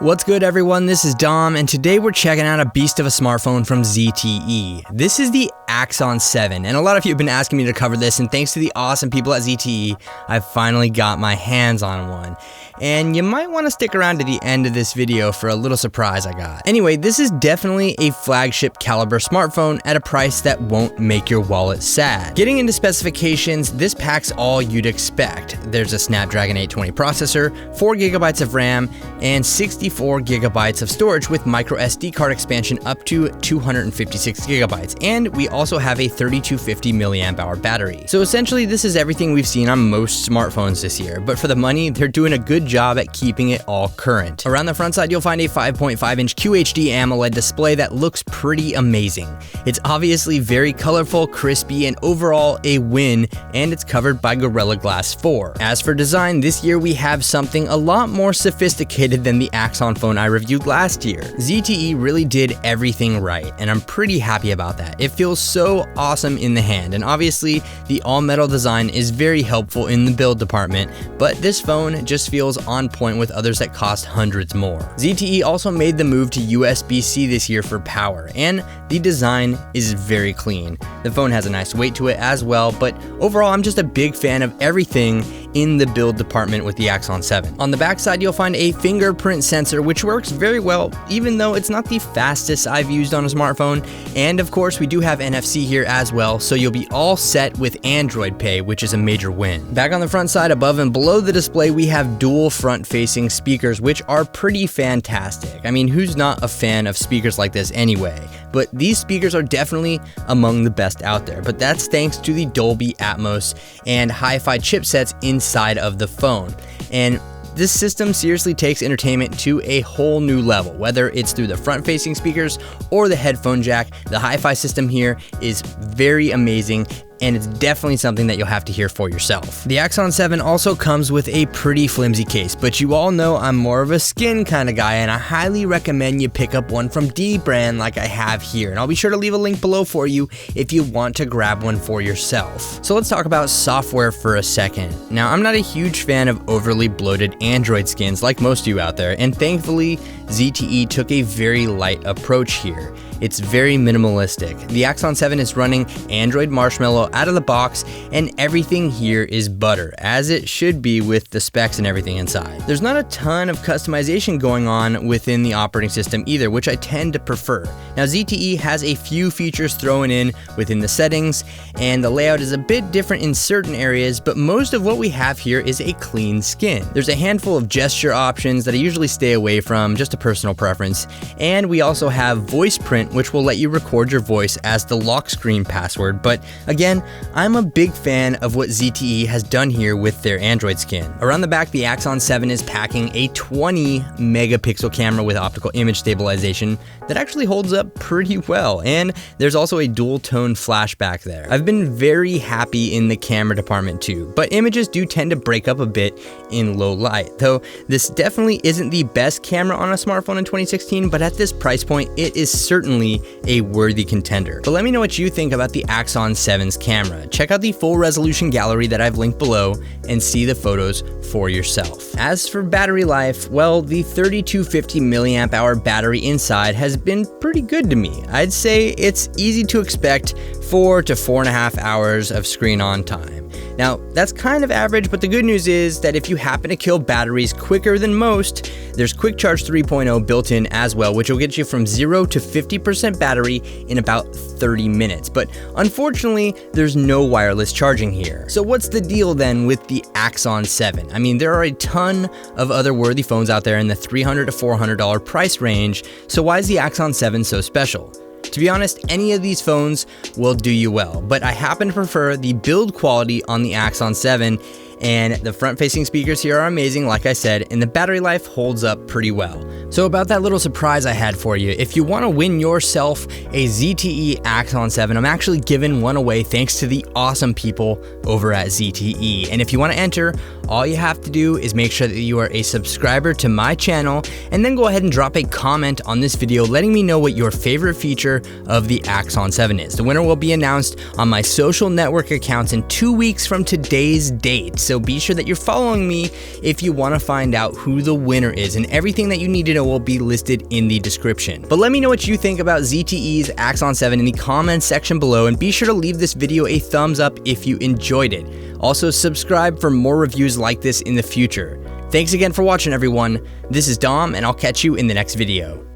What's good, everyone? This is Dom, and today we're checking out a beast of a smartphone from ZTE. This is the Axon 7, and a lot of you have been asking me to cover this, and thanks to the awesome people at ZTE, I've finally got my hands on one. And you might want to stick around to the end of this video for a little surprise I got. Anyway, this is definitely a flagship caliber smartphone at a price that won't make your wallet sad. Getting into specifications, this packs all you'd expect. There's a Snapdragon 820 processor, 4GB of RAM, and 64GB of storage with micro SD card expansion up to 256GB. And we also have a 3250 mAh battery. So essentially, this is everything we've seen on most smartphones this year, but for the money, they're doing a good job at keeping it all current. Around the front side, you'll find a 5.5-inch QHD AMOLED display that looks pretty amazing. It's obviously very colorful, crispy, and overall a win, and it's covered by Gorilla Glass 4. As for design, this year we have something a lot more sophisticated than the Axon phone I reviewed last year. ZTE really did everything right, and I'm pretty happy about that. It feels so awesome in the hand, and obviously the all-metal design is very helpful in the build department, but this phone just feels on point with others that cost hundreds more. ZTE also made the move to USB-C this year for power, and the design is very clean. The phone has a nice weight to it as well, but overall I'm just a big fan of everything in the build department with the Axon 7. On the back side, you'll find a fingerprint sensor, which works very well, even though it's not the fastest I've used on a smartphone. And of course, we do have NFC here as well, so you'll be all set with Android Pay, which is a major win. Back on the front side, above and below the display, we have dual front-facing speakers, which are pretty fantastic. I mean, who's not a fan of speakers like this anyway? But these speakers are definitely among the best out there, but that's thanks to the Dolby Atmos and hi-fi chipsets inside of the phone. And this system seriously takes entertainment to a whole new level, whether it's through the front-facing speakers or the headphone jack. The hi-fi system here is very amazing, and it's definitely something that you'll have to hear for yourself. The Axon 7 also comes with a pretty flimsy case, but you all know I'm more of a skin kind of guy, and I highly recommend you pick up one from D brand like I have here, and I'll be sure to leave a link below for you if you want to grab one for yourself. So let's talk about software for a second. Now, I'm not a huge fan of overly bloated Android skins like most of you out there, and thankfully, ZTE took a very light approach here. It's very minimalistic. The Axon 7 is running Android Marshmallow out of the box, and everything here is butter, as it should be with the specs and everything inside. There's not a ton of customization going on within the operating system either, which I tend to prefer. Now, ZTE has a few features thrown in within the settings, and the layout is a bit different in certain areas, but most of what we have here is a clean skin. There's a handful of gesture options that I usually stay away from, just a personal preference, and we also have voice print, which will let you record your voice as the lock screen password. But again, I'm a big fan of what ZTE has done here with their Android skin. Around the back, the Axon 7 is packing a 20 megapixel camera with optical image stabilization that actually holds up pretty well, and there's also a dual tone flash back there. I've been very happy in the camera department too, but images do tend to break up a bit in low light, though this definitely isn't the best camera on a smartphone in 2016, but at this price point, it is certainly a worthy contender. But let me know what you think about the Axon 7's camera. Check out the full resolution gallery that I've linked below and see the photos for yourself. As for battery life, well, the 3250 mAh battery inside has been pretty good to me. I'd say it's easy to expect 4 to 4.5 hours of screen on time. Now, that's kind of average, but the good news is that if you happen to kill batteries quicker than most, there's Quick Charge 3.0 built in as well, which will get you from 0 to 50% battery in about 30 minutes. But unfortunately, there's no wireless charging here. So what's the deal then with the Axon 7? I mean, there are a ton of other worthy phones out there in the $300 to $400 price range, so why is the Axon 7 so special? To be honest, any of these phones will do you well, but I happen to prefer the build quality on the Axon 7, and the front-facing speakers here are amazing, like I said, and the battery life holds up pretty well. So about that little surprise I had for you, if you want to win yourself a ZTE Axon 7, I'm actually giving one away thanks to the awesome people over at ZTE. And if you want to enter, All you have to do is make sure that you are a subscriber to my channel, and then go ahead and drop a comment on this video letting me know what your favorite feature of the Axon 7 is. The winner will be announced on my social network accounts in 2 weeks from today's date, so be sure that you're following me if you want to find out who the winner is, and everything that you need to know will be listed in the description. But let me know what you think about ZTE's Axon 7 in the comments section below, and be sure to leave this video a thumbs up if you enjoyed it. Also, subscribe for more reviews like this in the future. Thanks again for watching, everyone. This is Dom, and I'll catch you in the next video.